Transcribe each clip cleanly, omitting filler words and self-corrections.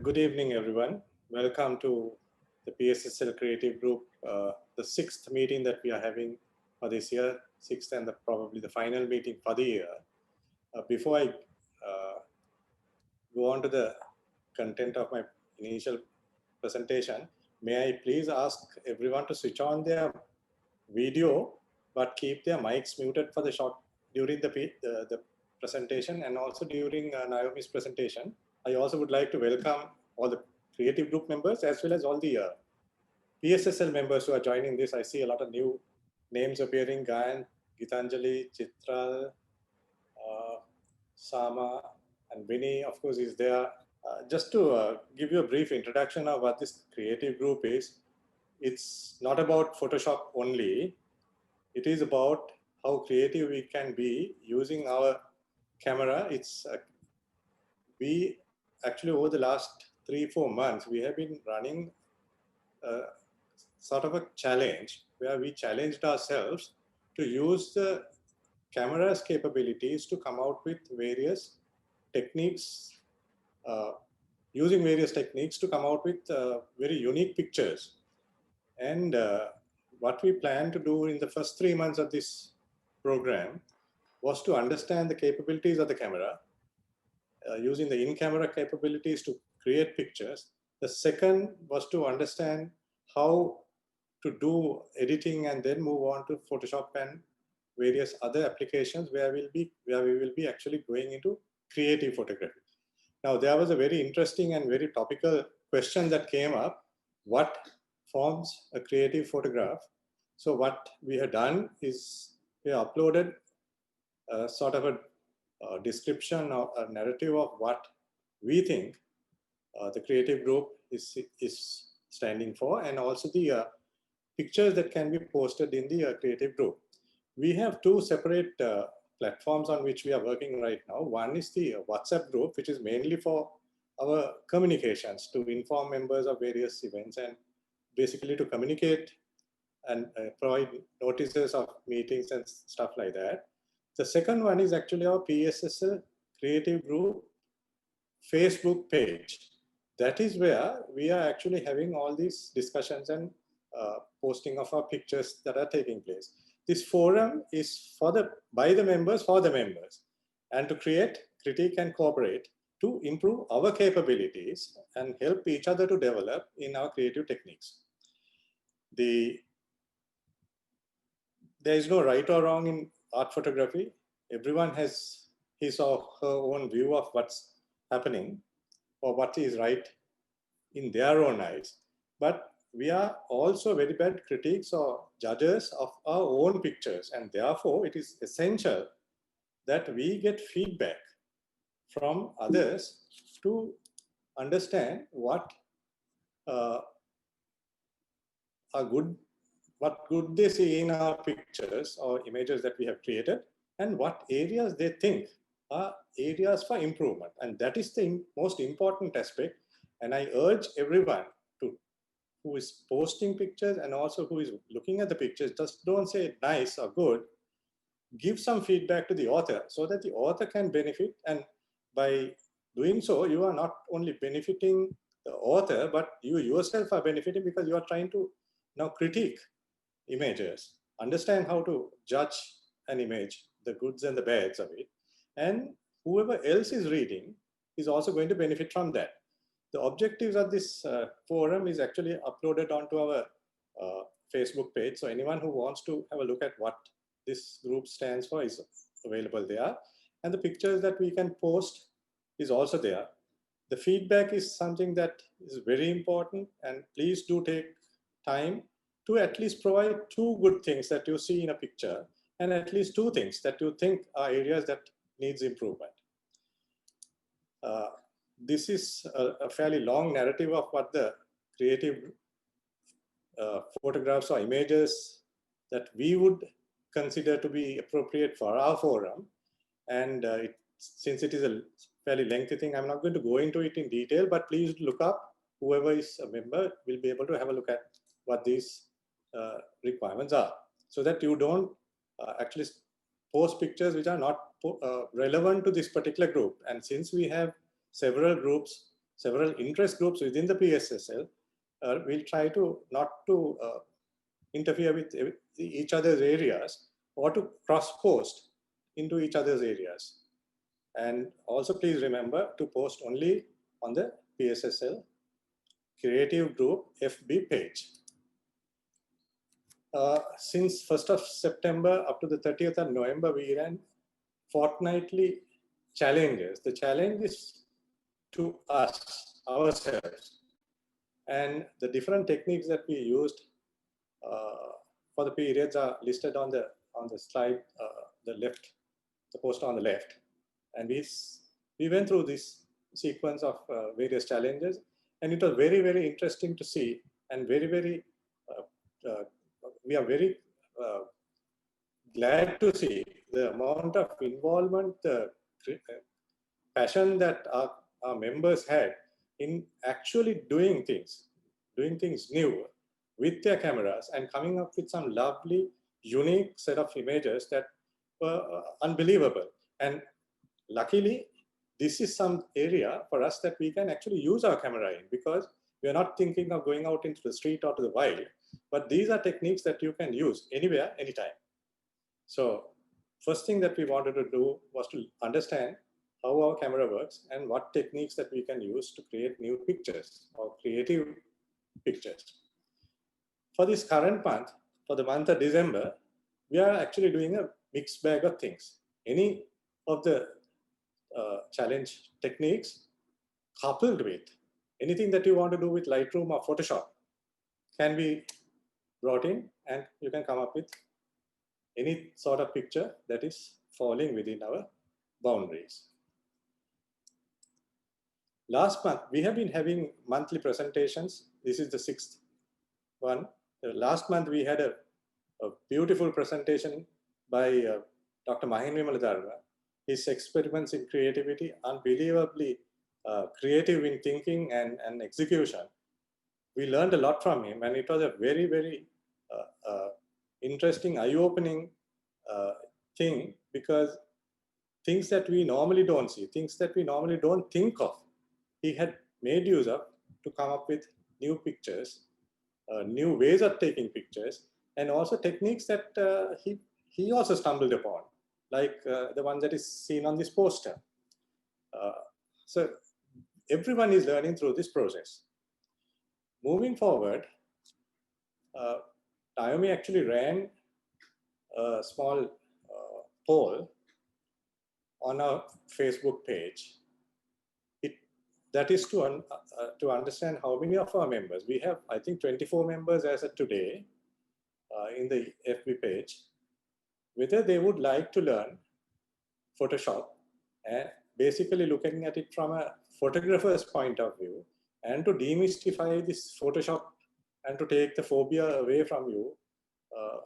Good evening, everyone. Welcome to the PSSL Creative Group, the sixth meeting that we are having for this year, sixth and probably the final meeting for the year. Before I go on to the content of my initial presentation, may I please ask everyone to switch on their video, but keep their mics muted for the short during the presentation and also during Naomi's presentation. I also would like to welcome all the creative group members as well as all the PSSL members who are joining this. I see a lot of new names appearing: Gayan, Gitanjali, Chitral, Sama, and Vinny, of course, is there. Just to give you a brief introduction of what this creative group is, it's not about Photoshop only. It is about how creative we can be using our camera. We actually, over the last 3-4 months, we have been running sort of a challenge where we challenged ourselves to use the camera's capabilities to come out with various techniques, using various techniques to come out with very unique pictures. And what we plan to do in the first 3 months of this program was to understand the capabilities of the camera, using the in-camera capabilities to create pictures. The second was to understand how to do editing and then move on to Photoshop and various other applications where we will be actually going into creative photography. Now, there was a very interesting and very topical question that came up: what forms a creative photograph? So what we have done is we uploaded sort of a description or a narrative of what we think the creative group is standing for, and also the pictures that can be posted in the creative group. We have two separate platforms on which we are working right now. One is the WhatsApp group, which is mainly for our communications, to inform members of various events and basically to communicate and provide notices of meetings and stuff like that. The second one is actually our PSSL Creative Group Facebook page. That is where we are actually having all these discussions and posting of our pictures that are taking place. This forum is by the members for the members, and to create, critique, and cooperate to improve our capabilities and help each other to develop in our creative techniques. There is no right or wrong in art photography. Everyone has his or her own view of what's happening or what is right in their own eyes. But we are also very bad critics or judges of our own pictures, and therefore it is essential that we get feedback from others to understand what are good, what good they see in our pictures or images that we have created, and what areas they think are areas for improvement. And that is the most important aspect. And I urge everyone who is posting pictures and also who is looking at the pictures, just don't say nice or good. Give some feedback to the author so that the author can benefit. And by doing so, you are not only benefiting the author, but you yourself are benefiting, because you are trying to now critique images, understand how to judge an image, the goods and the bads of it. And whoever else is reading is also going to benefit from that. The objectives of this forum is actually uploaded onto our Facebook page. So anyone who wants to have a look at what this group stands for is available there. And the pictures that we can post is also there. The feedback is something that is very important, and please do take time to at least provide 2 good things that you see in a picture, and at least 2 things that you think are areas that needs improvement. This is a fairly long narrative of what the creative photographs or images that we would consider to be appropriate for our forum. And since it is a fairly lengthy thing, I'm not going to go into it in detail, but please look up. Whoever is a member will be able to have a look at what these requirements are, so that you don't actually post pictures which are not relevant to this particular group. And since we have several groups several interest groups within the PSSL will try to not to interfere with each other's areas or to cross-post into each other's areas. And also please remember to post only on the PSSL Creative Group FB page. Since 1st of September up to the 30th of November, we ran fortnightly challenges. The challenge is to us, ourselves. And the different techniques that we used for the periods are listed on the slide, the post on the left. And we went through this sequence of various challenges, and it was very, very interesting to see, and very, very, we are very glad to see the amount of involvement, the passion that our members had in actually doing things new with their cameras and coming up with some lovely, unique set of images that were unbelievable. And luckily, this is some area for us that we can actually use our camera in, because we are not thinking of going out into the street or to the wild, but these are techniques that you can use anywhere, anytime. So first thing that we wanted to do was to understand how our camera works and what techniques that we can use to create new pictures or creative pictures. For this current month, for the month of December, we are actually doing a mixed bag of things. Any of the challenge techniques coupled with anything that you want to do with Lightroom or Photoshop can be brought in, and you can come up with any sort of picture that is falling within our boundaries. Last month, we have been having monthly presentations. This is the 6th one. Last month, we had a beautiful presentation by Dr. Mahin Vimaladharma. His experiments in creativity, unbelievably creative in thinking and execution. We learned a lot from him, and it was a very, very interesting, eye-opening thing, because things that we normally don't see, things that we normally don't think of, he had made use of to come up with new pictures, new ways of taking pictures, and also techniques that he also stumbled upon, like the one that is seen on this poster. So everyone is learning through this process. Moving forward, Nayomi actually ran a small poll on our Facebook page. That is to understand how many of our members, we have, I think, 24 members as of today in the FB page, whether they would like to learn Photoshop, and basically looking at it from a photographer's point of view, and to demystify this Photoshop and to take the phobia away from you.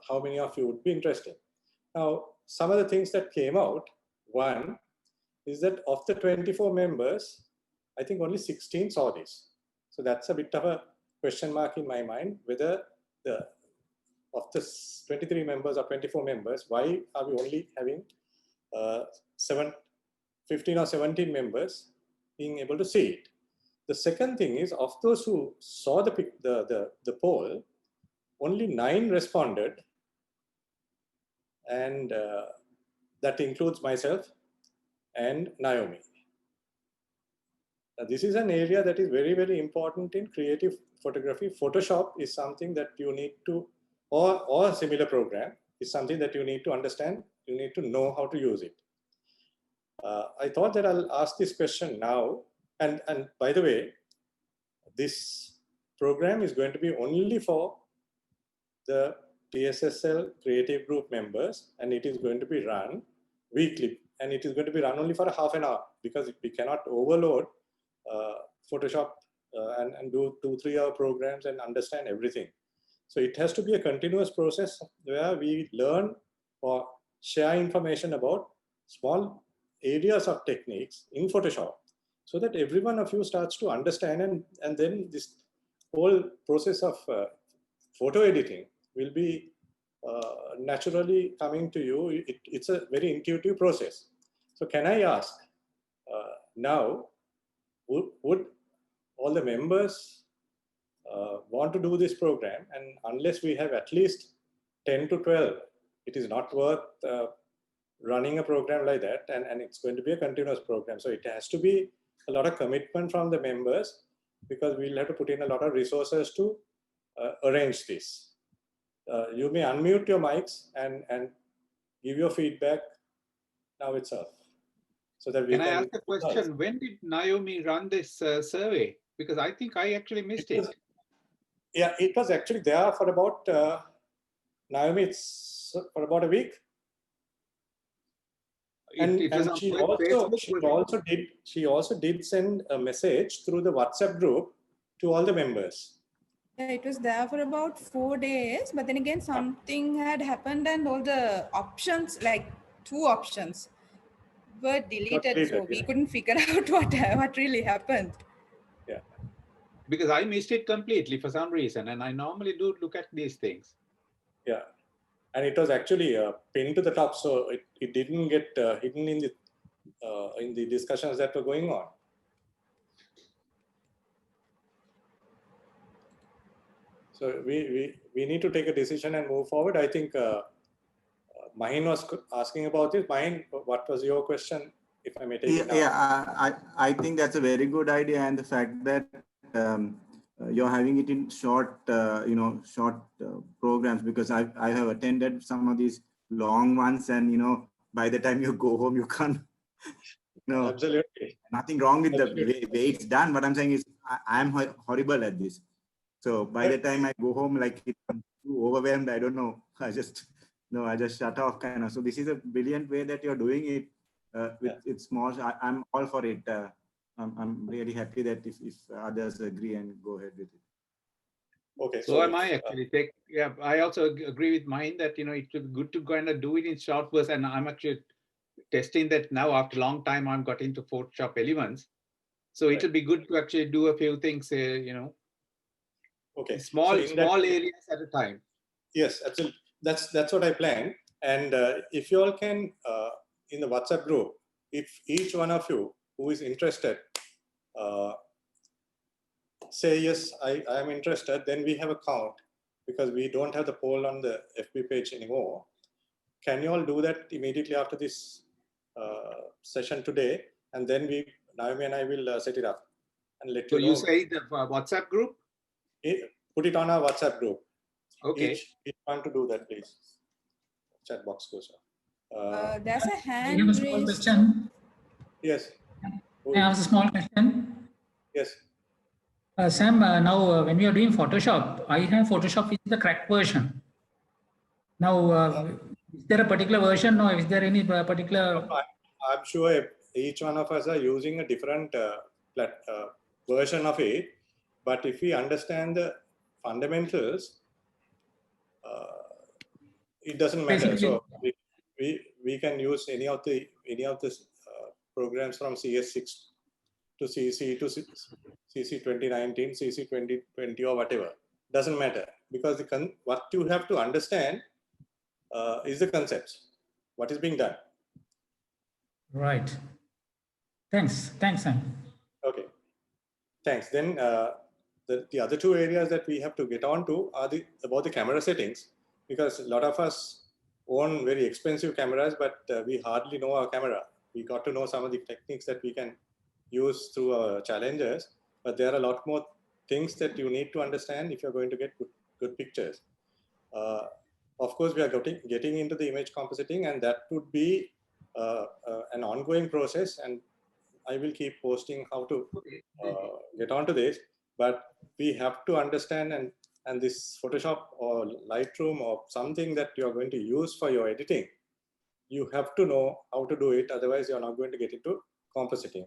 How many of you would be interested? Now, some of the things that came out, one is that of the 24 members, I think only 16 saw this. So that's a bit of a question mark in my mind, whether of the 23 members or 24 members, why are we only having 15 or 17 members being able to see it? The second thing is, of those who saw the poll, only 9 responded, and that includes myself and Nayomi. This is an area that is very, very important in creative photography. Photoshop is something that you need to, or a similar program is something that you need to understand. You need to know how to use it. I thought that I'll ask this question now. And by the way, this program is going to be only for the PSSL Creative Group members, and it is going to be run weekly, and it is going to be run only for a half an hour, because we cannot overload Photoshop and do 2-3 hour programs and understand everything. So it has to be a continuous process where we learn or share information about small areas of techniques in Photoshop, so that every one of you starts to understand, and then this whole process of photo editing will be naturally coming to you. It's a very intuitive process. So can I ask now, would all the members want to do this program, and unless we have at least 10 to 12, it is not worth running a program like that, and it's going to be a continuous program. So it has to be a lot of commitment from the members, because we'll have to put in a lot of resources to arrange this. You may unmute your mics and give your feedback now itself, so that we can I ask a question? When did Nayomi run this survey? Because I think I actually missed it. Yeah, it was actually there for about, Nayomi, it's for about a week. And she also did send a message through the WhatsApp group to all the members. Yeah, it was there for about 4 days, but then again something had happened and all the options, like 2 options, were deleted, so we couldn't figure out what really happened. Yeah, because I missed it completely for some reason, and I normally do look at these things. Yeah, and it was actually pinned to the top, so it didn't get hidden in the discussions that were going on. So we need to take a decision and move forward. I think Mahin was asking about this. Mahin, what was your question? If I may take it now. Yeah, I think that's a very good idea, and the fact that you're having it in short, short programs, because I have attended some of these long ones, and by the time you go home, you can't. Absolutely. Nothing wrong with the way it's done. What I'm saying is, I'm horrible at this. So by the time I go home, like I'm too overwhelmed, I don't know. I just shut off kind of. So this is a brilliant way that you're doing it. It's small. I'm all for it. I'm really happy that if others agree and go ahead with it. Okay. So am I actually. I also agree with mine that it would be good to kind of do it in short bursts, and I'm actually testing that now. After a long time, I've got into Photoshop elements, so it would be good to actually do a few things. Okay. Small areas at a time. Yes, absolutely. That's what I planned. And if you all can, in the WhatsApp group, if each one of you who is interested, say yes, I am interested, then we have a count, because we don't have the poll on the FB page anymore. Can you all do that immediately after this session today? And then Naomi and I will set it up and let you know. So you say the WhatsApp group? Put it on our WhatsApp group. Okay. Each want to do that, please. Chat box goes up. There's a hand raised. Small question. Yes. I have a small question. Yes. Sam, now when we are doing Photoshop, I have Photoshop which is the cracked version. Now, is there a particular version, or is there any particular? I'm sure each one of us are using a different version of it. But if we understand the fundamentals, it doesn't matter. So we can use any of the programs from CS6 to CC to CC 2019, CC 2020, or whatever. Doesn't matter, because what you have to understand is the concepts, what is being done. Right. Thanks, Sam. Okay. Thanks. Then the other 2 areas that we have to get on to are about the camera settings, because a lot of us own very expensive cameras, but we hardly know our camera. We got to know some of the techniques that we can use through our challenges, but there are a lot more things that you need to understand if you're going to get good pictures. Of course, we are getting into the image compositing, and that would be an ongoing process, and I will keep posting how to get onto this. But we have to understand, and this Photoshop or Lightroom or something that you are going to use for your editing, you have to know how to do it. Otherwise, you're not going to get into compositing.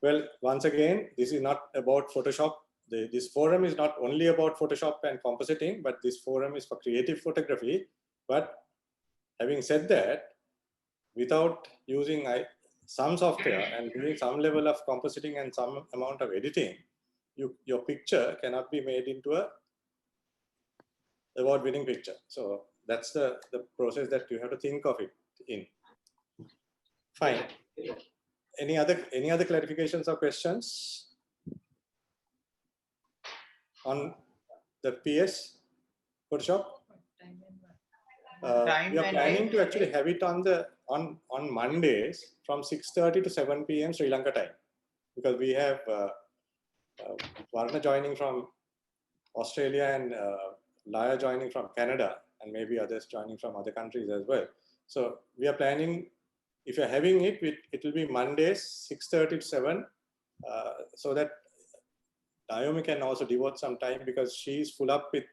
Well, once again, this is not about Photoshop. This forum is not only about Photoshop and compositing, but this forum is for creative photography. But having said that, without using some software and doing some level of compositing and some amount of editing, your picture cannot be made into a award-winning picture. So that's the process that you have to think of it in. Fine. Any other clarifications or questions? on the PS Photoshop. We are planning to actually have it on Mondays from 6:30 to 7 p.m. Sri Lanka time, because we have Varna joining from Australia and Laya joining from Canada, and maybe others joining from other countries as well. So we are planning, if you're having it, it will be Mondays 6:30 to 7, so that Nayomi can also devote some time, because she's full up with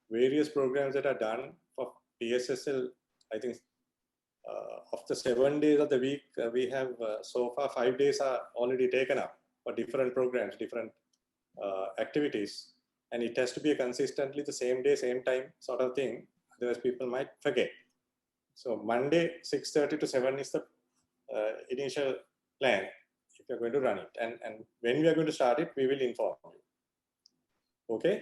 various programs that are done for PSSL. I think of the 7 days of the week, we have so far 5 days are already taken up for different programs, different activities, and it has to be a consistently the same day, same time sort of thing. Otherwise, people might forget. So Monday 6:30 to 7 is the initial plan if you're going to run it, and when we are going to start it, we will inform you. Okay.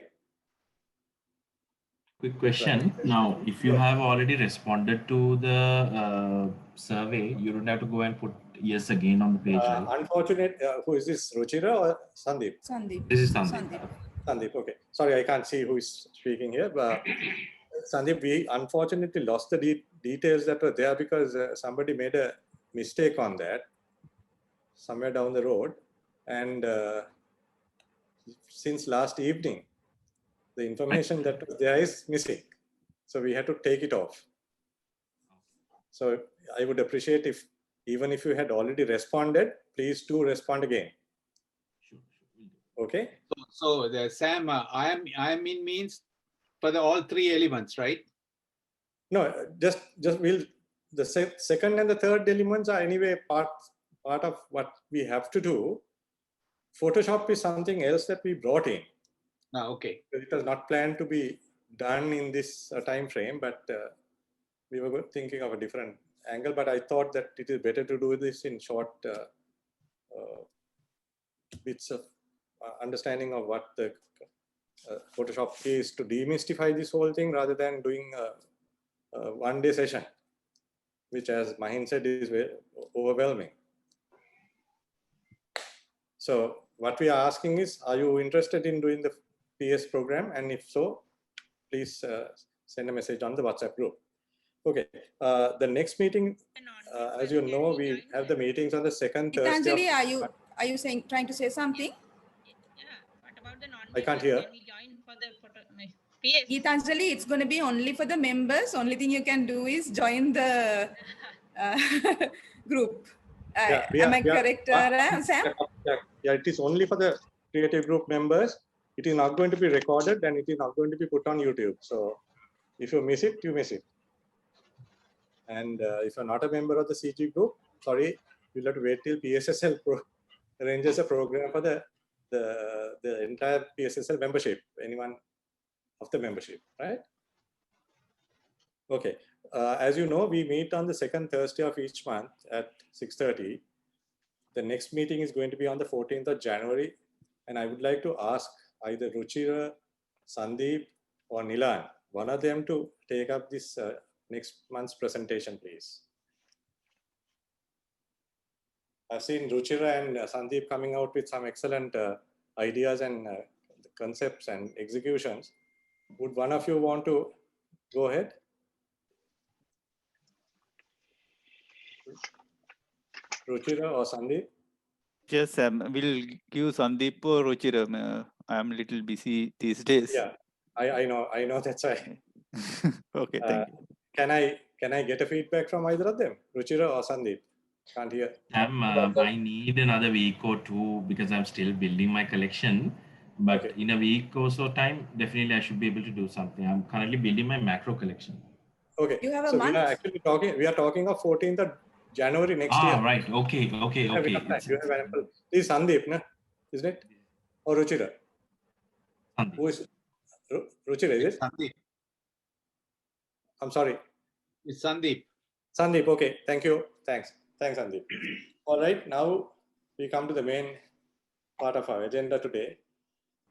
Quick question. Now, if you have already responded to the survey, you don't have to go and put yes again on the page, right? Unfortunate. Who is this, Ruchira or Sandeep? Sandeep. This is Sandeep. Sandeep, okay. Sorry, I can't see who is speaking here. But Sandeep, we unfortunately lost the details that were there, because somebody made a mistake on that somewhere down the road. And since last evening, the information that was there is missing. So we had to take it off. So I would appreciate if, even if you had already responded, please do respond again. Okay. So the Sam, I am in means for all 3 elements, right? No, just we'll, the second and the third elements are anyway part of what we have to do. Photoshop is something else that we brought in. Okay. It was not planned to be done in this time frame, but we were thinking of a different angle. But I thought that it is better to do this in short bits of understanding of what the Photoshop is, to demystify this whole thing, rather than doing a one-day session, which, as Mahin said, is very overwhelming. So what we are asking is, are you interested in doing the PS program? And if so, please send a message on the WhatsApp group. Okay, the next meeting, as you know, we have the meetings on the second Thursday. Gitanjali, are you trying to say something? What about the non-members? I can't hear. Can we join for the PS? Gitanjali, it's going to be only for the members. Only thing you can do is join the group. Am I correct, Sam? Yeah, it is only for the creative group members. It is not going to be recorded, and it is not going to be put on YouTube. So if you miss it, you miss it. And if you're not a member of the CG group, sorry, you'll have to wait till PSSL arranges a program for the entire PSSL membership, anyone of the membership, right? Okay. As you know, we meet on the second Thursday of each month at 6:30. The next meeting is going to be on the 14th of January. And I would like to ask either Ruchira, Sandeep, or Nilan, one of them, to take up this next month's presentation, please. I've seen Ruchira and Sandeep coming out with some excellent ideas and concepts and executions. Would one of you want to go ahead? Ruchira or Sandeep? Yes, we'll give Sandeep or Ruchira. I'm a little busy these days. Yeah, I know that's why. Okay, thank you. Can I get a feedback from either of them, Ruchira or Sandeep? Can't hear. I need another week or two, because I'm still building my collection. But Okay. in a week or so time, definitely I should be able to do something. I'm currently building my macro collection. Okay. You have a so month? we are actually talking. We are talking of 14th of January next year. Right. Okay. You have enough time. You have ample. This is Sandeep, no? Isn't it? Or Ruchira? Sandeep. Who is Ruchira? Is it? Sandeep. I'm sorry. It's Sandeep. Sandeep. Okay. Thank you. Thanks, Sandeep. All right. Now we come to the main part of our agenda today.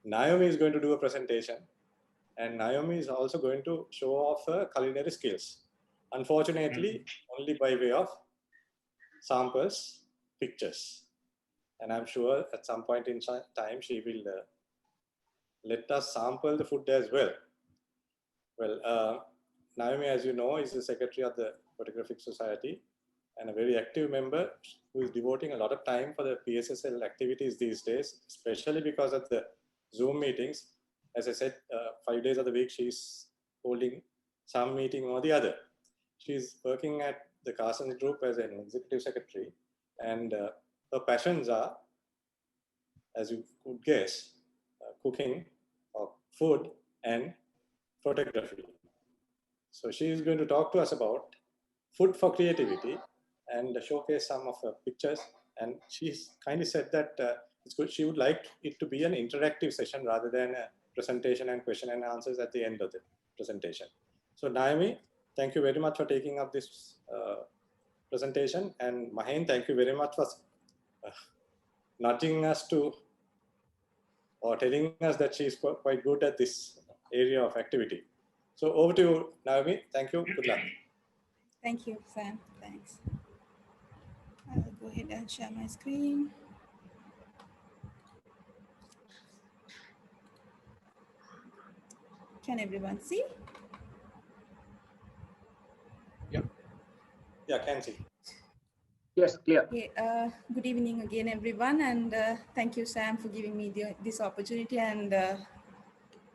Nayomi is going to do a presentation, and Nayomi is also going to show off her culinary skills. Unfortunately, only by way of samples, pictures. And I'm sure at some point in time she will let us sample the food as well. Well, Naomi, as you know, is the secretary of the Photographic Society and a very active member who is devoting a lot of time for the PSSL activities these days, especially because of the Zoom meetings. As I said, 5 days of the week, she's holding some meeting or the other. She's working at the Carson's Group as an executive secretary, and her passions are, as you could guess, cooking, or food, and photography. So she is going to talk to us about food for creativity and showcase some of her pictures. And she's kindly said that it's good. She would like it to be an interactive session rather than a presentation and question and answers at the end of the presentation. So Naomi, thank you very much for taking up this presentation. And Mahen, thank you very much for nudging us to, or telling us that she's quite good at this area of activity. So over to you, Naomi. Thank you. Good luck. Thank you, Sam. Thanks. I'll go ahead and share my screen. Can everyone see? Yep. Yeah, can see. Yes, clear. Okay, good evening again, everyone, and thank you, Sam, for giving me this opportunity. And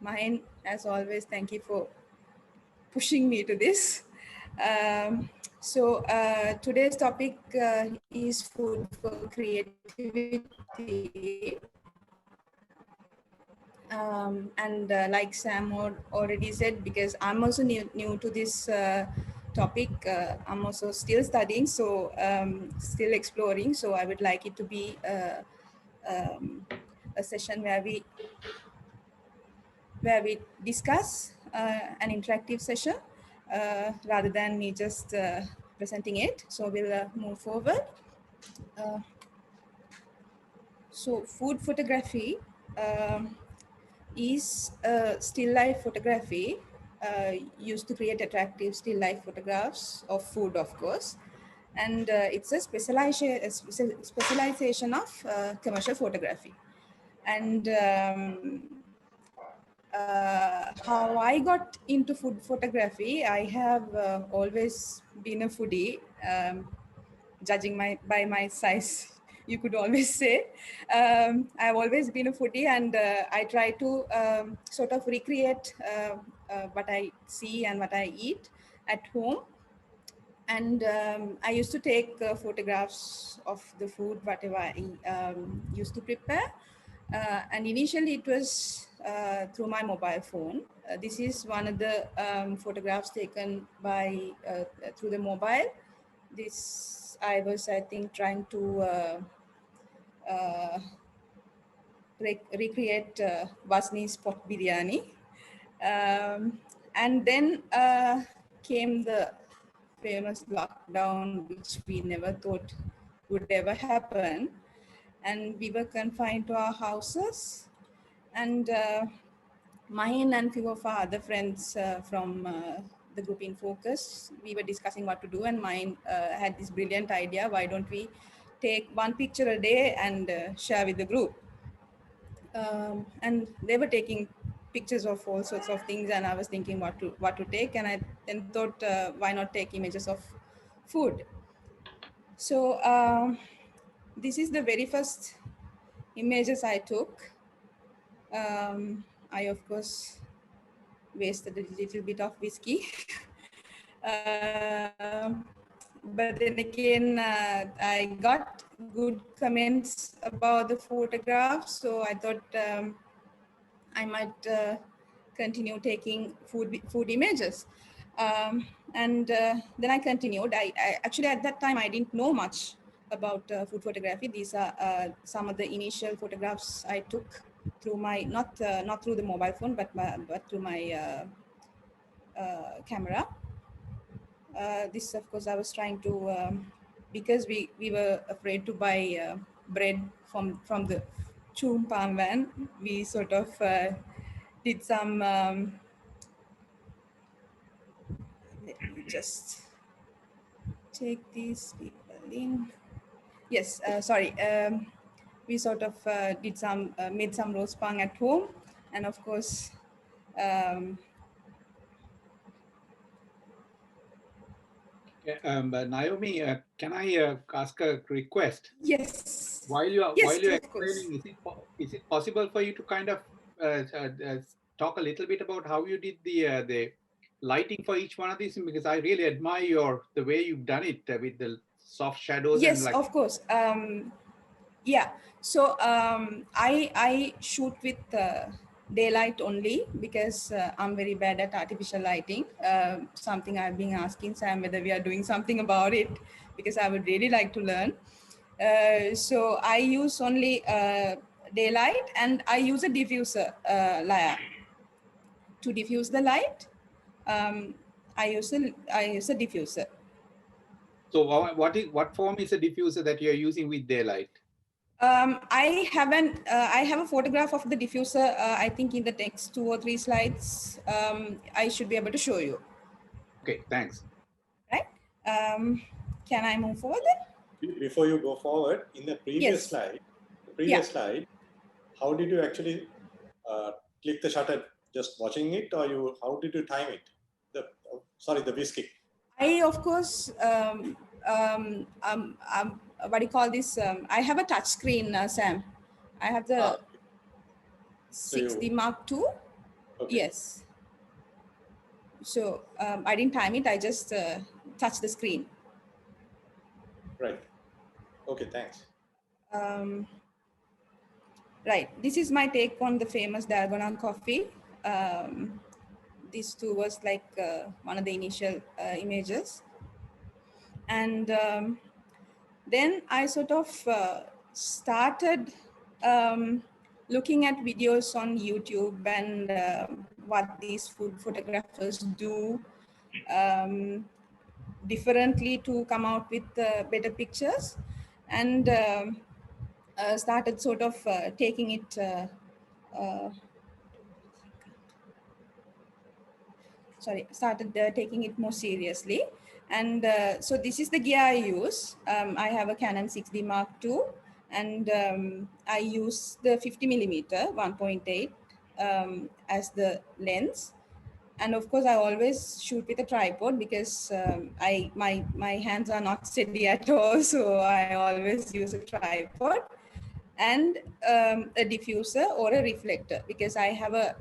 Mahen, as always, thank you for pushing me to this. So today's topic is food for creativity. And like Sam already said, because I'm also new to this topic, I'm also still studying, so still exploring. So I would like it to be a session where we discuss an interactive session rather than me just presenting it. So we'll move forward. So food photography is still life photography used to create attractive still life photographs of food, of course. And it's a specialization of commercial photography. And how I got into food photography, I have always been a foodie, judging by my size, you could always say. I've always been a foodie, and I try to sort of recreate what I see and what I eat at home. And I used to take photographs of the food, whatever I used to prepare. And initially it was through my mobile phone. This is one of the photographs taken by through the mobile. This I was, I think, trying to recreate Wasni's pot biryani. And then came the famous lockdown, which we never thought would ever happen. And we were confined to our houses. And mine and few of our other friends from the group in focus, we were discussing what to do, and mine had this brilliant idea: why don't we take one picture a day and share with the group? And they were taking pictures of all sorts of things, and I was thinking what to take, and I then thought, why not take images of food? So this is the very first images I took. I, of course, wasted a little bit of whiskey. But then again, I got good comments about the photographs, so I thought I might continue taking food images. And then I continued. I actually, at that time, I didn't know much about food photography. These are some of the initial photographs I took through my, not through the mobile phone, but through my camera. This, of course, I was trying to, because we were afraid to buy bread from the Choom Palm van, we sort of did some, let me just take these people in. Yes, sorry. We sort of did some, made some roast pang at home. And of course, But Naomi, can I ask a request? yes. While you're Yes, of course. explaining, is it possible for you to kind of talk a little bit about how you did the lighting for each one of these? Because I really admire the way you've done it with the soft shadows. Yes, and like. of course. Yeah. So I shoot with daylight only because I'm very bad at artificial lighting. Something I've been asking Sam whether we are doing something about it, because I would really like to learn. So I use only daylight, and I use a diffuser layer to diffuse the light. I use a diffuser. So what form is a diffuser that you're using with daylight? I have a photograph of the diffuser. I think in the next 2 or 3 slides, I should be able to show you. Okay, thanks. Right? Can I move forward? Before you go forward, in the previous Yes. slide, how did you actually click the shutter? Just watching it, or how did you time it? The whisking. I, of course, what do you call this? I have a touch screen, Sam. I have the 6D Mark II. Okay. Yes. So I didn't time it. I just touched the screen. Right. Okay, thanks. Right. This is my take on the famous Dalgona coffee. This too was like one of the initial images. And then I sort of started looking at videos on YouTube and what these food photographers do differently to come out with better pictures, and started sort of taking it taking it more seriously. And so this is the gear I use. I have a Canon 6D Mark II, and I use the 50mm 1.8 as the lens. And of course, I always shoot with a tripod because my hands are not steady at all. So I always use a tripod and a diffuser or a reflector, because I have a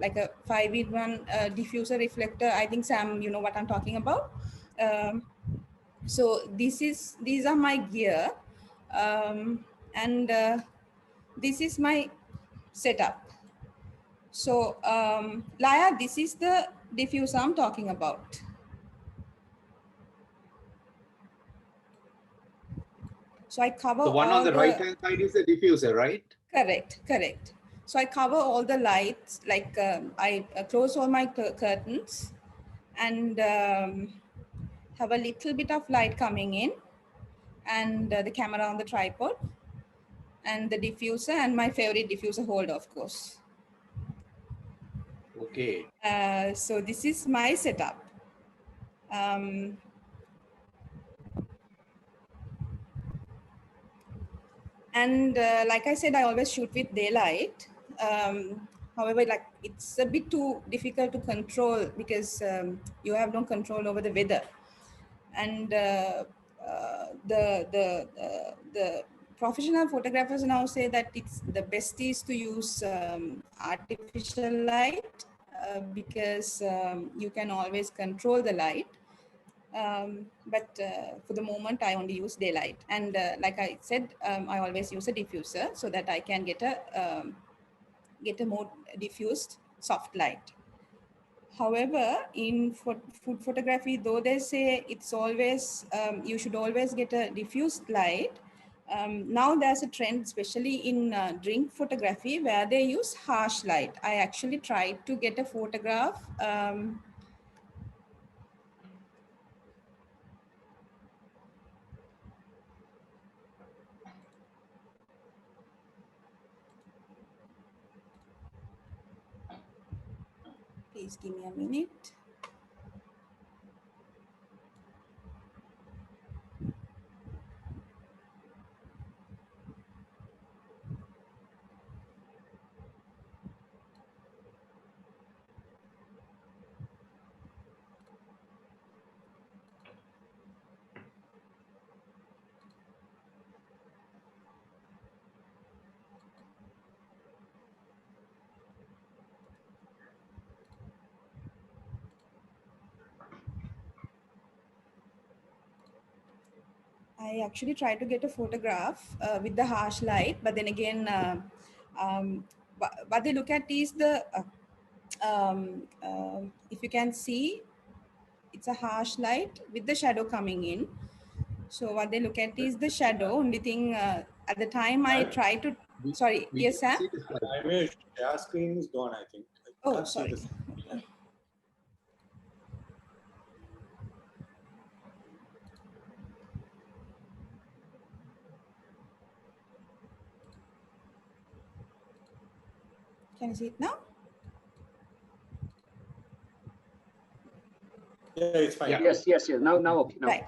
5-in-1 diffuser reflector. I think Sam, you know what I'm talking about. So these are my gear, and this is my setup. So Laya, this is the diffuser I'm talking about. So I cover the one all on the right hand side is the diffuser, right? Correct. So I cover all the lights, like I close all my curtains and have a little bit of light coming in, and the camera on the tripod, and the diffuser, and my favorite diffuser holder, of course. Okay. So this is my setup. And like I said, I always shoot with daylight. However, like it's a bit too difficult to control because you have no control over the weather. And the professional photographers now say that it's the best is to use artificial light because you can always control the light. But for the moment, I only use daylight. And like I said, I always use a diffuser so that I can get a more diffused soft light. However, in food photography, though they say it's always, you should always get a diffused light, now there's a trend, especially in drink photography, where they use harsh light. I actually tried to get a photograph please give me a minute. I actually tried to get a photograph with the harsh light, but then again, what they look at is the, if you can see, it's a harsh light with the shadow coming in. So what they look at is the shadow. Only thing, at the time I tried to, sorry, We yes, can Sam? see the slide. I mean, share screen is gone, I think. I Oh, can't see sorry. this. Yeah. Can you see it now? Yeah, it's fine. Yeah. Yes, yes, yes. Now, okay. Now. Right.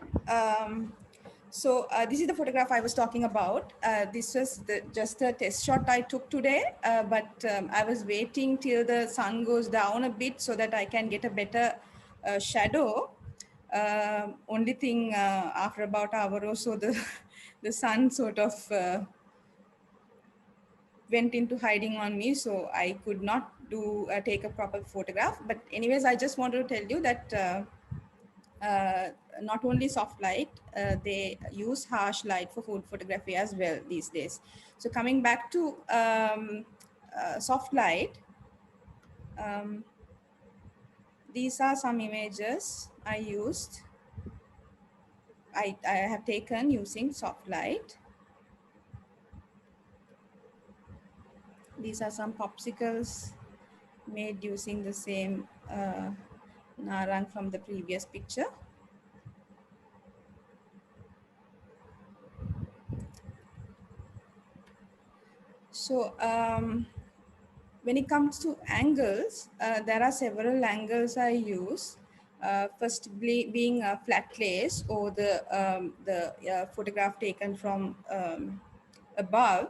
So this is the photograph I was talking about. This was just a test shot I took today, but I was waiting till the sun goes down a bit so that I can get a better shadow. Only thing, after about an hour or so, the sun sort of went into hiding on me, so I could not take a proper photograph. But anyways, I just wanted to tell you that not only soft light, they use harsh light for food photography as well these days. So coming back to soft light, these are some images I used. I have taken using soft light. These are some popsicles made using the same narang from the previous picture. So when it comes to angles, there are several angles I use. First being a flat lace, or the photograph taken from above.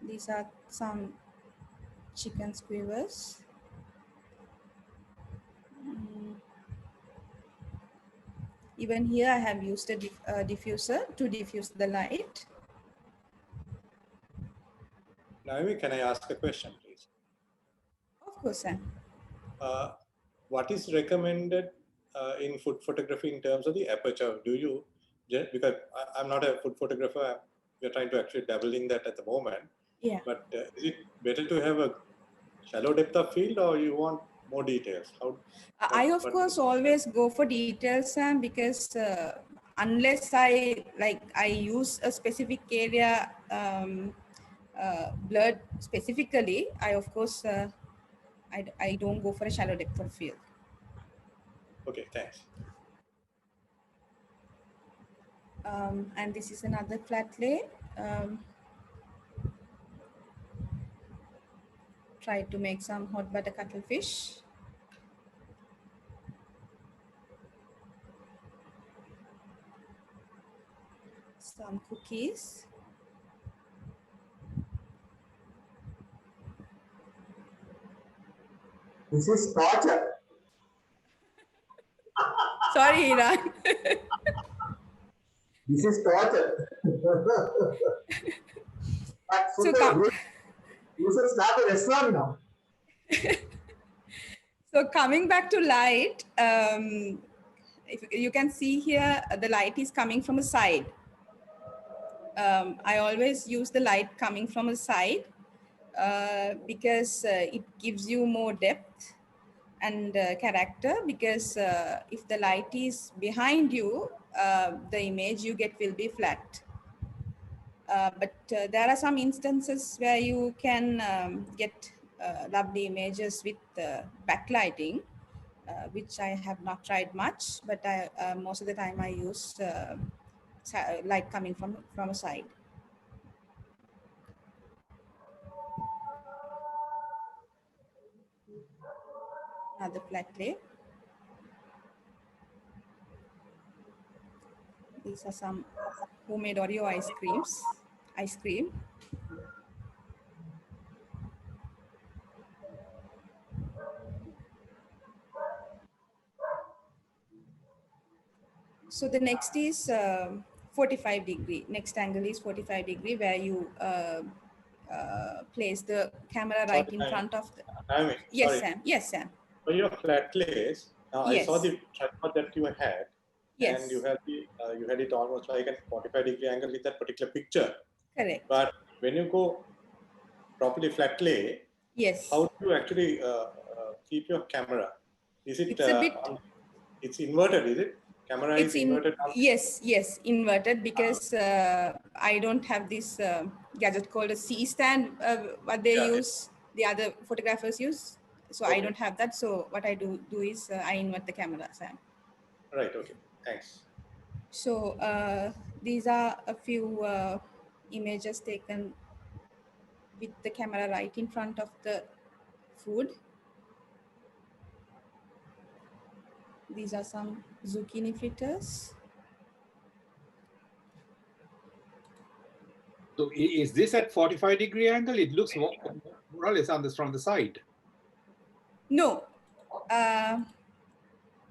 These are some chicken skewers. Even here I have used a diffuser to diffuse the light. Naomi, can I ask a question, please? Of course, Sam. What is recommended in food photography in terms of the aperture? Do you, because I'm not a food photographer, we're trying to actually dabble in that at the moment. Yeah. But is it better to have a shallow depth of field, or you want more details? I of course always go for details, Sam, because unless I use a specific area blurred specifically, I of course I don't go for a shallow depth of field. Okay, thanks. And this is another flat lay. Try to make some hot butter cuttlefish. Some cookies. This is torture. Sorry, Iran. This is torture. So you should start a restaurant now. So coming back to light, if you can see here, the light is coming from a side. I always use the light coming from a side because it gives you more depth and character, because if the light is behind you, the image you get will be flat. But there are some instances where you can get lovely images with backlighting, which I have not tried much, but most of the time I use light coming from a side. Another flat lay. These are some homemade Oreo ice cream. So the next is 45 degree. Next angle is 45 degree, where you place the camera right in front of the. I mean, Yes, sorry. Sam. Yes, Sam. For your flat lays, Now Yes. I saw the tripod that you had, Yes. and you had it almost like a 45-degree angle with that particular picture. Correct. But when you go properly flat lay, Yes. how do you actually keep your camera? Is it? It's a bit. It's inverted, is it? Camera is inverted. Yes, inverted, because I don't have this gadget called a C stand, what they use, the other photographers use. So I don't have that. So what I do is I invert the camera, Sam. Right. Okay. Thanks. So these are a few images taken with the camera right in front of the food. These are some zucchini fritters. So is this at 45-degree angle? It looks more or less on this from the side. No,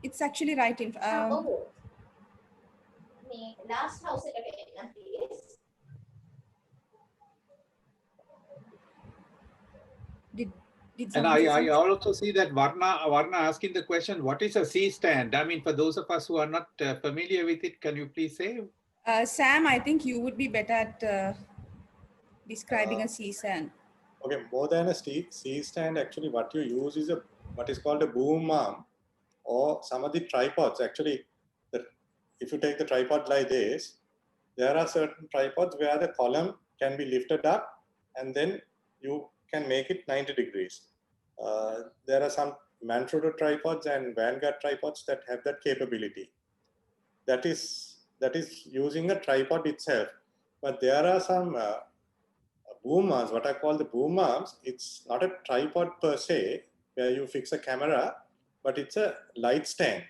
it's actually right in. Last house please. And I also see that Varna asking the question, what is a C stand? I mean, for those of us who are not familiar with it, can you please say? Sam, I think you would be better at describing a C stand. Okay, more than a C stand, actually what you use is what is called a boom arm, or some of the tripods. Actually, if you take the tripod like this, there are certain tripods where the column can be lifted up and then you can make it 90 degrees. There are some Manfrotto tripods and Vanguard tripods that have that capability. That is using a tripod itself. But there are some boom arms, what I call the boom arms. It's not a tripod per se, where you fix a camera, but it's a light stand.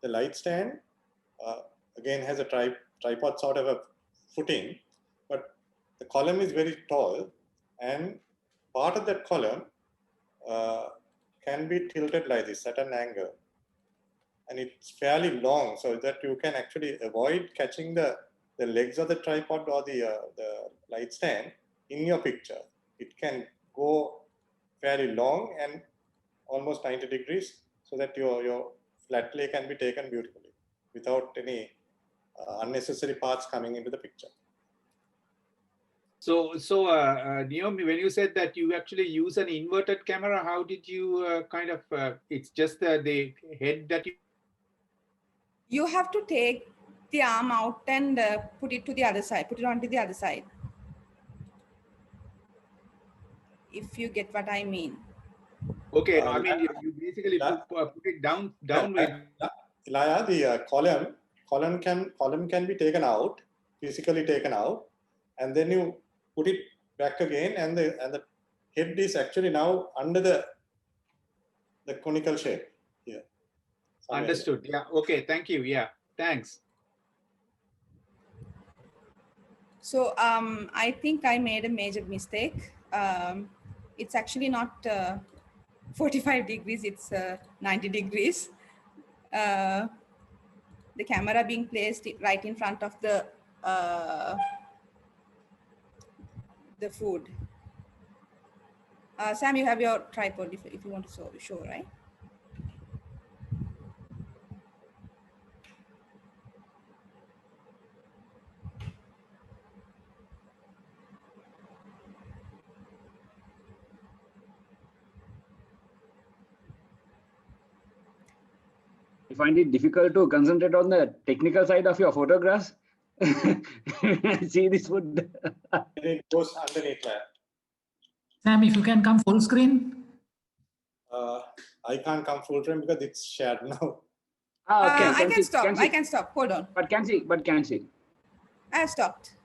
The light stand, again, has a tripod sort of a footing, but the column is very tall, and part of that column can be tilted like this at an angle. And it's fairly long, so that you can actually avoid catching the legs of the tripod or the light stand in your picture. It can go fairly long and almost 90 degrees, so that your flat lay can be taken beautifully without any unnecessary parts coming into the picture. So Nayomi, when you said that you actually use an inverted camera, how did you kind of? It's just the head that you have to take the arm out and put it to the other side. Put it onto the other side. If you get what I mean. Okay, I mean you basically put it down with. Ilaya, the column can be taken out, physically taken out, and then you put it back again, and the head is actually now under the conical shape here. Understood. Yeah. Okay. Thank you. Yeah. Thanks. So I think I made a major mistake. It's actually not 45 degrees, it's 90 degrees. The camera being placed right in front of the food. Sam, you have your tripod if you want to show, right? You find it difficult to concentrate on the technical side of your photographs? See this food. It goes underneath that. Sam, if you can come full screen. I can't come full screen because it's shared now. Okay. I can stop. I can stop. Hold on. But can see. I have stopped.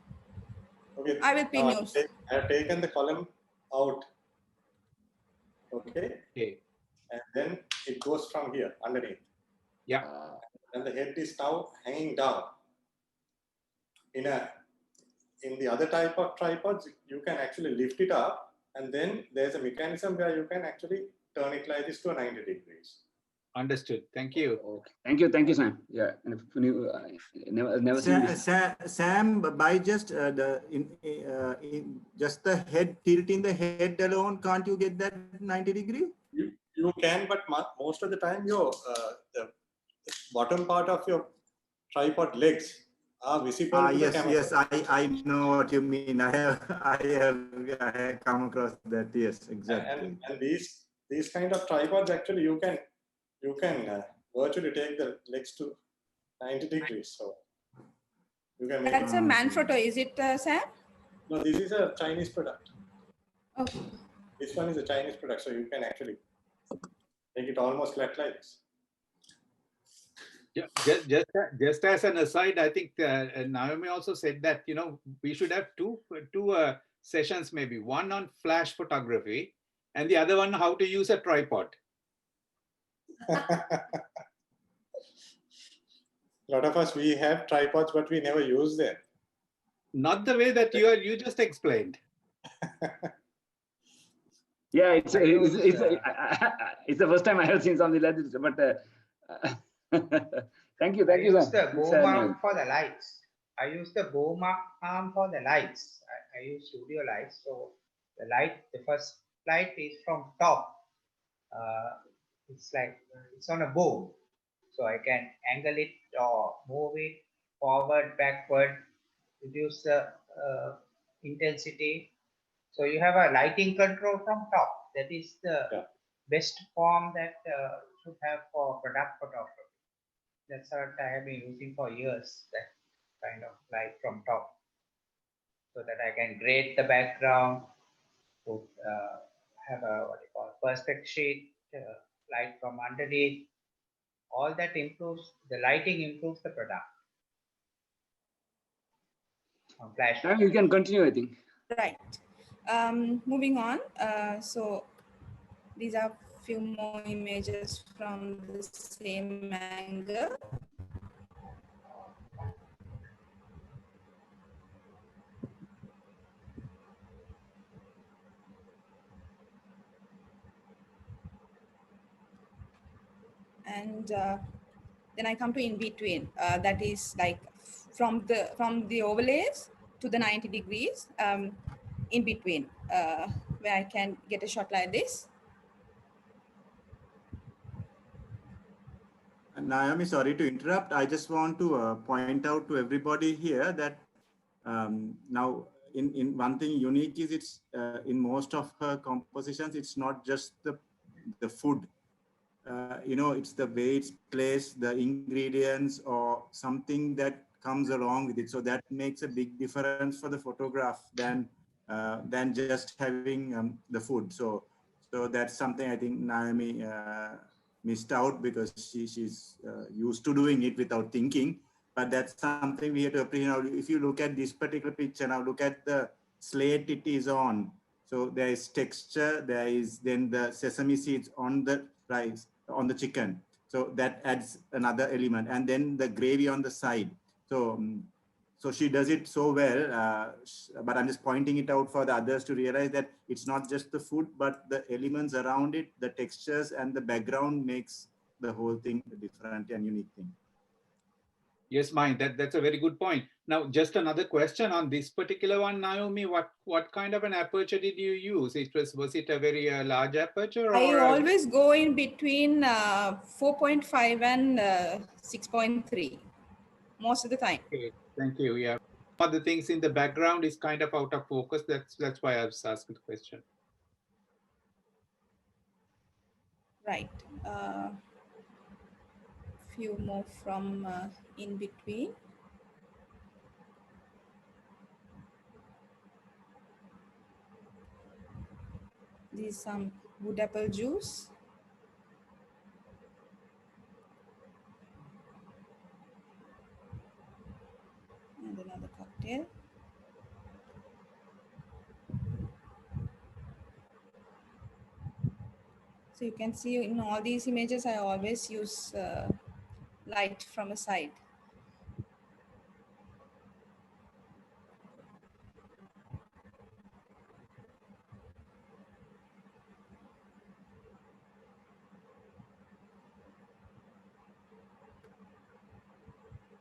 Okay. I will pin you. I have taken the column out. Okay. Okay. And then it goes from here underneath. Yeah. And the head is now hanging down. In the other type of tripods, you can actually lift it up, and then there's a mechanism where you can actually turn it like this to 90 degrees. Understood. Thank you. Okay. Thank you, Sam. Yeah. Never seen this. Sam, by just just the head, tilting the head alone, can't you get that 90 degree? You You can, but most of the time, the bottom part of your tripod legs are visible to the camera. Yes, I know what you mean. I have come across that. Yes, exactly. And these kind of tripods, actually, you can virtually take the legs to 90 degrees. So you can make That's a Manfrotto, is it, Sam? No, this is a Chinese product. Okay. This one is a Chinese product, so you can actually make it almost flat like this. Yeah, just as an aside, I think Naomi also said that we should have two sessions, maybe one on flash photography, and the other one how to use a tripod. A lot of us, we have tripods, but we never use them. Not the way that you just explained. Yeah, it's the first time I have seen something like this. But thank you, I use sir. the boom arm for the lights. I use the boom arm for the lights. I use studio lights. So the first light is from top. It's on a boom. So I can angle it or move it forward, backward, reduce the intensity. So you have a lighting control from top. That is the best form that should have for product photography. That's what I have been using for years, that kind of light from top, so that I can grade the background, have a perspective sheet, light from underneath. All that improves, the lighting improves the product. On flash. Now you can continue, I think. Right. Moving on. So these are few more images from the same angle. And then I come to in between. That is like from the overlays to the 90 degrees in between, where I can get a shot like this. Naomi, sorry to interrupt. I just want to point out to everybody here that now in one thing unique is it's in most of her compositions, it's not just the food. It's the way it's placed, the ingredients or something that comes along with it. So that makes a big difference for the photograph than just having the food. So that's something I think Naomi missed out because she's used to doing it without thinking. But that's something we have to appreciate. Now, if you look at this particular picture, now look at the slate it is on. So there is texture, there is then the sesame seeds on the rice, on the chicken. So that adds another element. And then the gravy on the side. So she does it so well, but I'm just pointing it out for the others to realize that it's not just the food, but the elements around it, the textures and the background makes the whole thing a different and unique thing. Yes, Mike, that's a very good point. Now, just another question on this particular one, Naomi, what kind of an aperture did you use? Was it a very large aperture? Or I always go in between 4.5 and 6.3 most of the time. Okay, thank you. Yeah, other things in the background is kind of out of focus. That's why I was asking the question. Right. Few more from in between. This is some wood apple juice. And another cocktail. So you can see in all these images, I always use light from a side.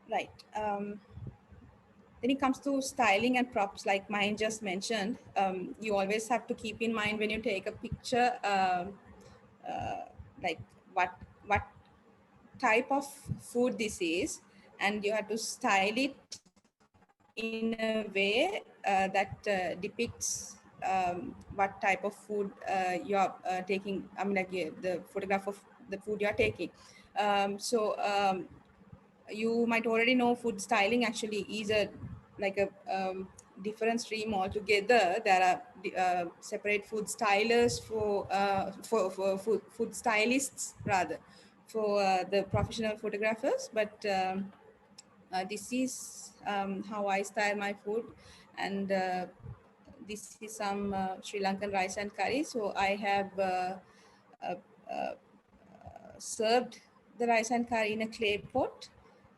Right. Then it comes to styling and props, like mine just mentioned. You always have to keep in mind when you take a picture, like what type of food this is, and you have to style it in a way that depicts what type of food you are taking. I mean, like the photograph of the food you are taking. You might already know food styling actually is a different stream altogether. There are separate food stylers for food stylists rather for the professional photographers, but this is how I style my food. And this is some Sri Lankan rice and curry. So I have uh, uh, served the rice and curry in a clay pot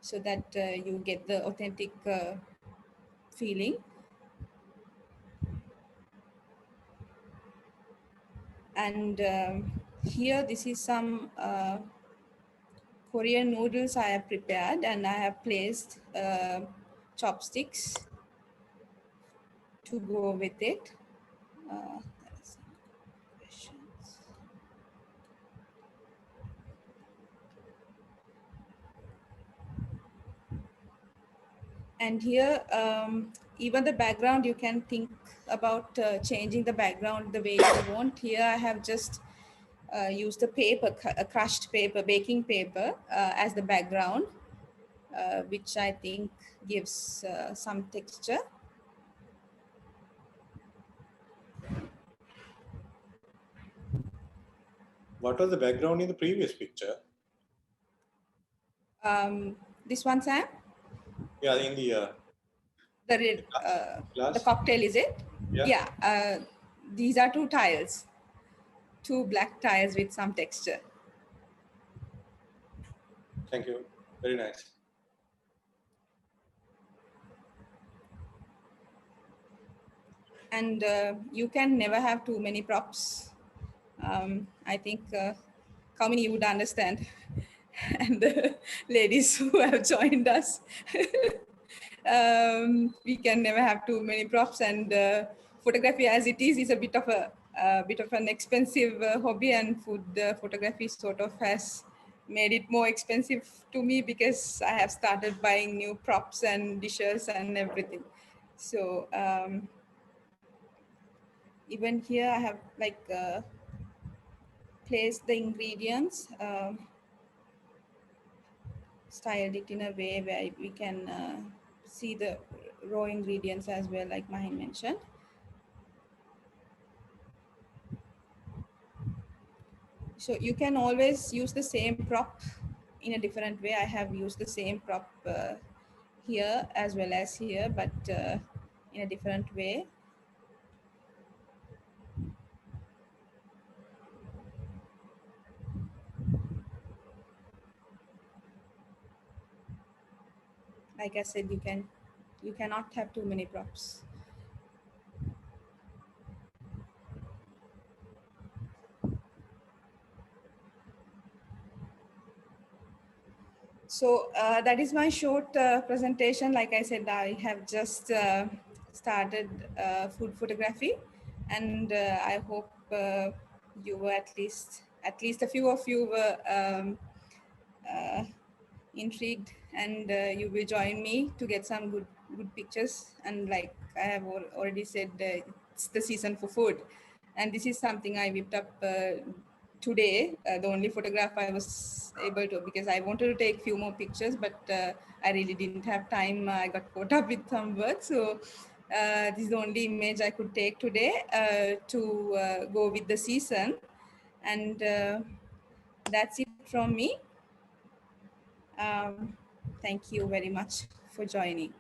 so that you get the authentic feeling. And here, this is some Korean noodles I have prepared, and I have placed chopsticks to go with it. That's questions. And here, even the background, you can think about changing the background the way you want. Here, I have just used the paper, crushed paper, baking paper as the background, which I think gives some texture. What was the background in the previous picture? This one, Sam? Yeah, in the the cocktail, is it? Yeah. These are two tiles, two black tiles with some texture. Thank you. Very nice. And you can never have too many props. I think Kamini, you would understand, and the ladies who have joined us. We can never have too many props, and photography as it is a bit of an expensive hobby, and food photography sort of has made it more expensive to me because I have started buying new props and dishes and everything. So even here I have placed the ingredients, styled it in a way where we can see the raw ingredients as well, like Mahin mentioned. So you can always use the same prop in a different way. I have used the same prop here as well as here, but in a different way. Like I said, you cannot have too many props. So that is my short presentation. Like I said, I have just started food photography, and I hope you were at least a few of you were intrigued, and you will join me to get some good pictures. And like I have already said, it's the season for food, and this is something I whipped up today. The only photograph I was able to, because I wanted to take few more pictures, but I really didn't have time. I got caught up with some work, so this is the only image I could take today to go with the season. And that's it from me. Thank you very much for joining.